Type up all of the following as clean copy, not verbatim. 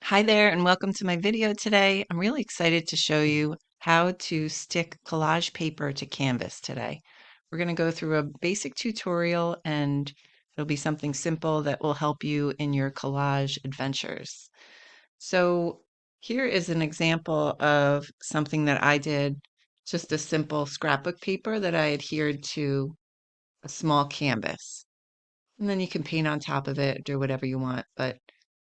Hi there and welcome to my video today. I'm really excited to show you how to stick collage paper to canvas today. We're going to go through a basic tutorial and it'll be something simple that will help you in your collage adventures. So here is an example of something that I did, just a simple scrapbook paper that I adhered to a small canvas. And then you can paint on top of it, do whatever you want, but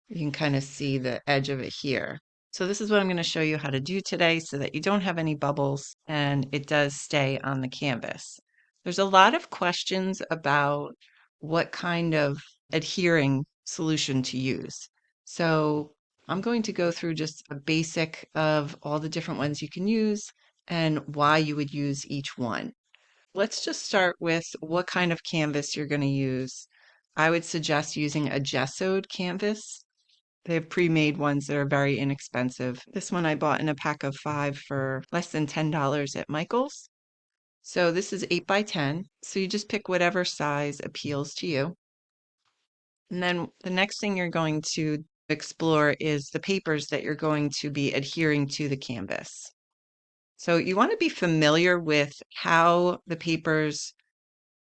you can kind of see the edge of it here. So this is what I'm going to show you how to do today so that you don't have any bubbles and it does stay on the canvas. There's a lot of questions about what kind of adhering solution to use. So I'm going to go through just a basic of all the different ones you can use and why you would use each one. Let's just start with what kind of canvas you're going to use. I would suggest using a gessoed canvas. They have pre-made ones that are very inexpensive. This one I bought in a pack of 5 for less than $10 at Michael's. So this is 8 by 10. So you just pick whatever size appeals to you. And then the next thing you're going to explore is the papers that you're going to be adhering to the canvas. So you want to be familiar with how the papers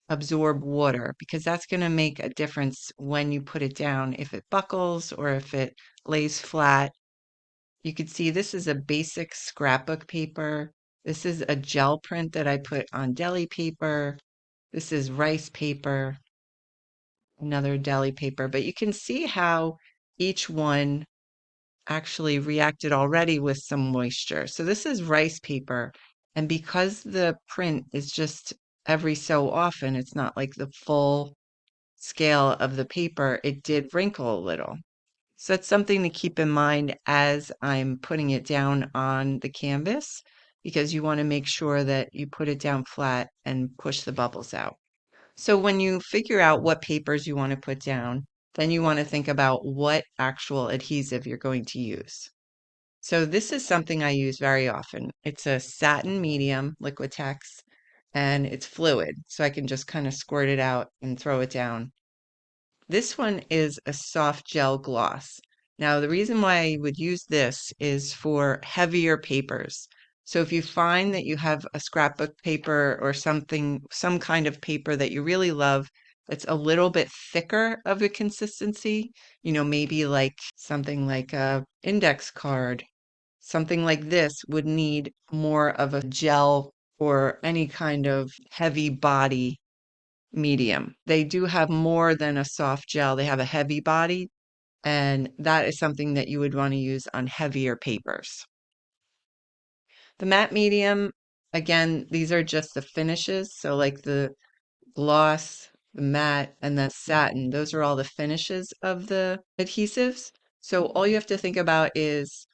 absorb water because that's going to make a difference when you put it down, if it buckles or if it lays flat. You can see this is a basic scrapbook paper. This is a gel print that I put on deli paper. This is rice paper, another deli paper, but you can see how each one actually reacted already with some moisture. So this is rice paper, and because the print is just every so often, it's not like the full scale of the paper, it did wrinkle a little. So that's something to keep in mind as I'm putting it down on the canvas, because you want to make sure that you put it down flat and push the bubbles out. So when you figure out what papers you want to put down, then you want to think about what actual adhesive you're going to use. So this is something I use very often. It's a satin medium, Liquitex, and it's fluid, so I can just kind of squirt it out and throw it down. This one is a soft gel gloss. Now, the reason why I would use this is for heavier papers. So if you find that you have a scrapbook paper or something, some kind of paper that you really love, that's a little bit thicker of a consistency, maybe like something like a index card, something like this would need more of a gel or any kind of heavy body medium. They do have more than a soft gel. They have a heavy body, and that is something that you would want to use on heavier papers. The matte medium, again, these are just the finishes. So like the gloss, the matte, and then satin, those are all the finishes of the adhesives. So all you have to think about is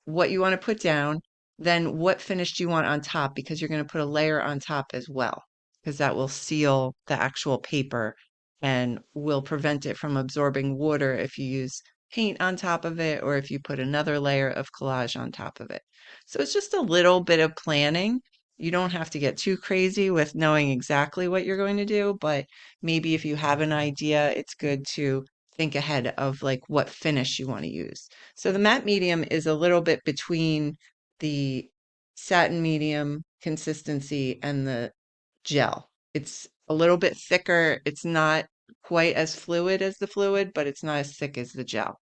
what you want to put down, then what finish do you want on top, because you're going to put a layer on top as well, because that will seal the actual paper and will prevent it from absorbing water if you use paint on top of it or if you put another layer of collage on top of it. So it's just a little bit of planning. You don't have to get too crazy with knowing exactly what you're going to do, but maybe if you have an idea, it's good to think ahead of like what finish you want to use. So the matte medium is a little bit between the satin medium consistency and the gel. It's a little bit thicker. It's not quite as fluid as the fluid, but it's not as thick as the gel.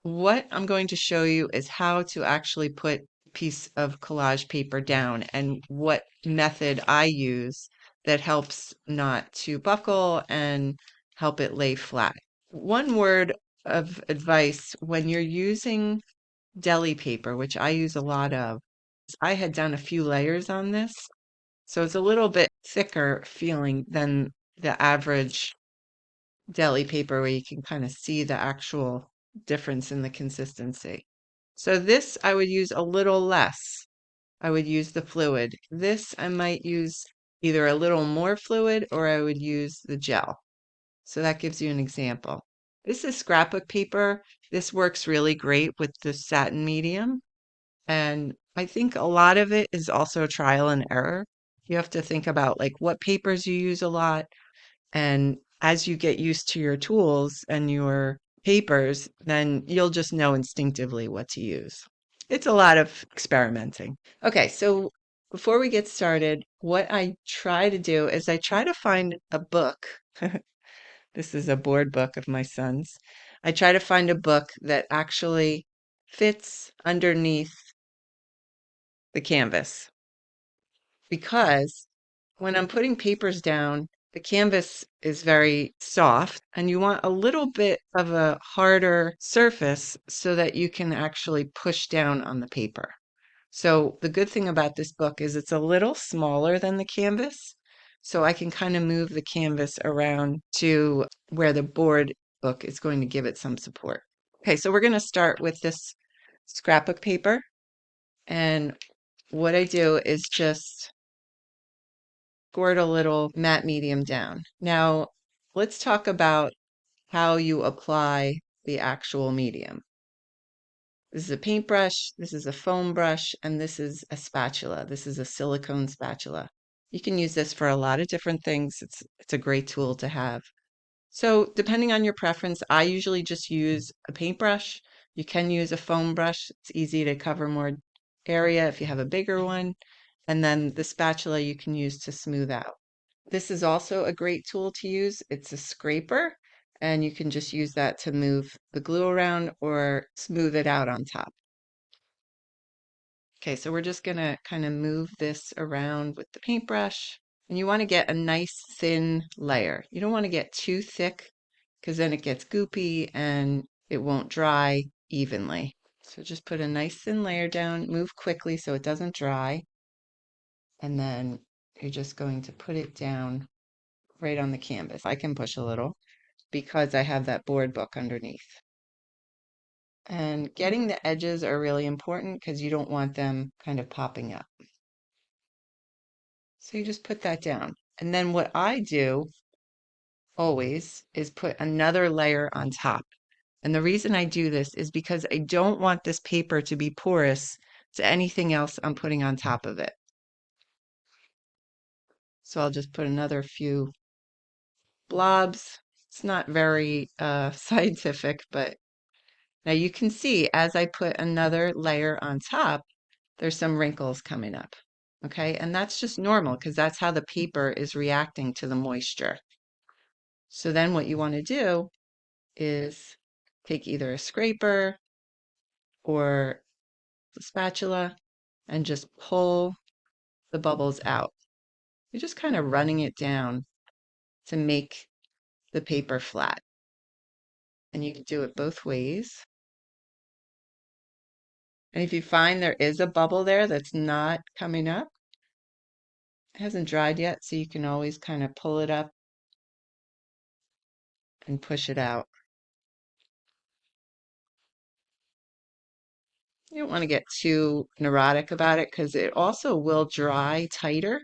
What I'm going to show you is how to actually put a piece of collage paper down and what method I use that helps not to buckle and help it lay flat. One word of advice when you're using deli paper, which I use a lot of, I had done a few layers on this, so it's a little bit thicker feeling than the average deli paper where you can kind of see the actual difference in the consistency. So this I would use a little less. I would use the fluid. This I might use either a little more fluid or I would use the gel. So that gives you an example. This is scrapbook paper. This works really great with the satin medium. And I think a lot of it is also trial and error. You have to think about like what papers you use a lot. And as you get used to your tools and your papers, then you'll just know instinctively what to use. It's a lot of experimenting. Okay, so before we get started, what I try to do is I try to find a book. This is a board book of my son's. I try to find a book that actually fits underneath the canvas because when I'm putting papers down, the canvas is very soft and you want a little bit of a harder surface so that you can actually push down on the paper. So the good thing about this book is it's a little smaller than the canvas. So I can kind of move the canvas around to where the board book is going to give it some support. Okay, so we're going to start with this scrapbook paper. And what I do is just squirt a little matte medium down. Now, let's talk about how you apply the actual medium. This is a paintbrush, this is a foam brush, and this is a spatula. This is a silicone spatula. You can use this for a lot of different things. It's a great tool to have. So depending on your preference, I usually just use a paintbrush. You can use a foam brush. It's easy to cover more area if you have a bigger one. And then the spatula you can use to smooth out. This is also a great tool to use. It's a scraper, and you can just use that to move the glue around or smooth it out on top. Okay, so we're just gonna kind of move this around with the paintbrush. And you want to get a nice thin layer. You don't want to get too thick because then it gets goopy and it won't dry evenly. So just put a nice thin layer down, move quickly so it doesn't dry. And then you're just going to put it down right on the canvas. I can push a little because I have that board book underneath. And getting the edges are really important because you don't want them kind of popping up. So you just put that down. And then what I do always is put another layer on top. And the reason I do this is because I don't want this paper to be porous to anything else I'm putting on top of it. So I'll just put another few blobs. It's not very scientific, but now you can see as I put another layer on top, there's some wrinkles coming up. Okay, and that's just normal because that's how the paper is reacting to the moisture. So then what you want to do is take either a scraper or a spatula and just pull the bubbles out. You're just kind of running it down to make the paper flat. And you can do it both ways. And if you find there is a bubble there that's not coming up, it hasn't dried yet, so you can always kind of pull it up and push it out. You don't want to get too neurotic about it because it also will dry tighter.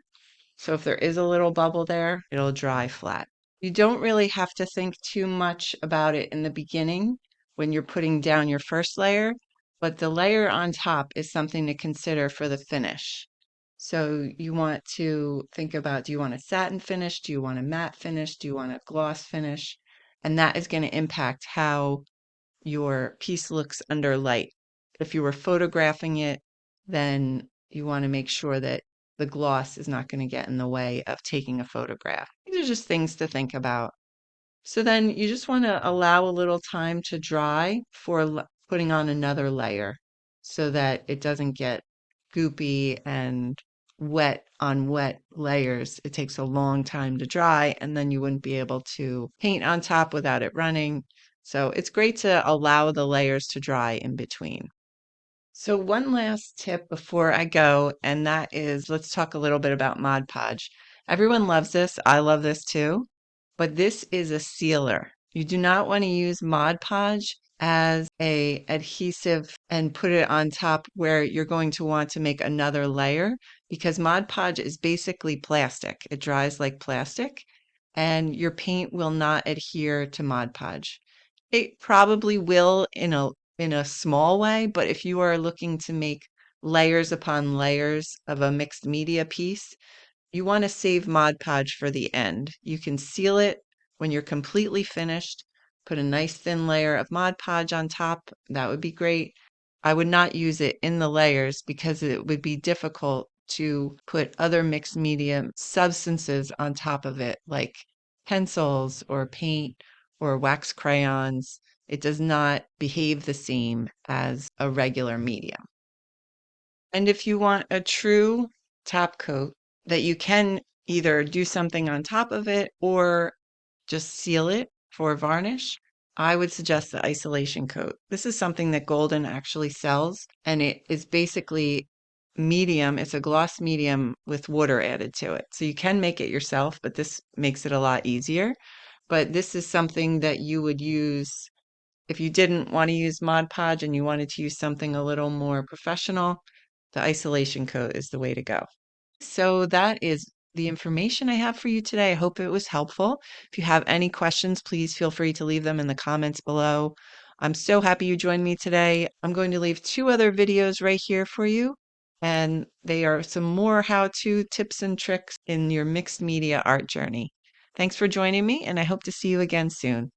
So if there is a little bubble there, it'll dry flat. You don't really have to think too much about it in the beginning when you're putting down your first layer, but the layer on top is something to consider for the finish. So you want to think about, do you want a satin finish? Do you want a matte finish? Do you want a gloss finish? And that is going to impact how your piece looks under light. If you were photographing it, then you want to make sure that the gloss is not going to get in the way of taking a photograph. These are just things to think about. So then you just want to allow a little time to dry for putting on another layer so that it doesn't get goopy and wet on wet layers. It takes a long time to dry, and then you wouldn't be able to paint on top without it running. So it's great to allow the layers to dry in between. So one last tip before I go, and that is let's talk a little bit about Mod Podge. Everyone loves this. I love this too, but this is a sealer. You do not want to use Mod Podge as a adhesive and put it on top where you're going to want to make another layer because Mod Podge is basically plastic. It dries like plastic and your paint will not adhere to Mod Podge. It probably will in a small way, but if you are looking to make layers upon layers of a mixed media piece, you want to save Mod Podge for the end. You can seal it when you're completely finished put a nice thin layer of Mod Podge on top. That would be great. I would not use it in the layers because it would be difficult to put other mixed media substances on top of it, like pencils or paint or wax crayons. It does not behave the same as a regular medium. And if you want a true top coat that you can either do something on top of it or just seal it for varnish, I would suggest the isolation coat. This is something that Golden actually sells, and it is basically medium. It's a gloss medium with water added to it. So you can make it yourself, but this makes it a lot easier. But this is something that you would use if you didn't want to use Mod Podge and you wanted to use something a little more professional. The isolation coat is the way to go. So that is the information I have for you today. I hope it was helpful. If you have any questions, please feel free to leave them in the comments below. I'm so happy you joined me today. I'm going to leave 2 other videos right here for you, and they are some more how-to tips and tricks in your mixed media art journey. Thanks for joining me, and I hope to see you again soon.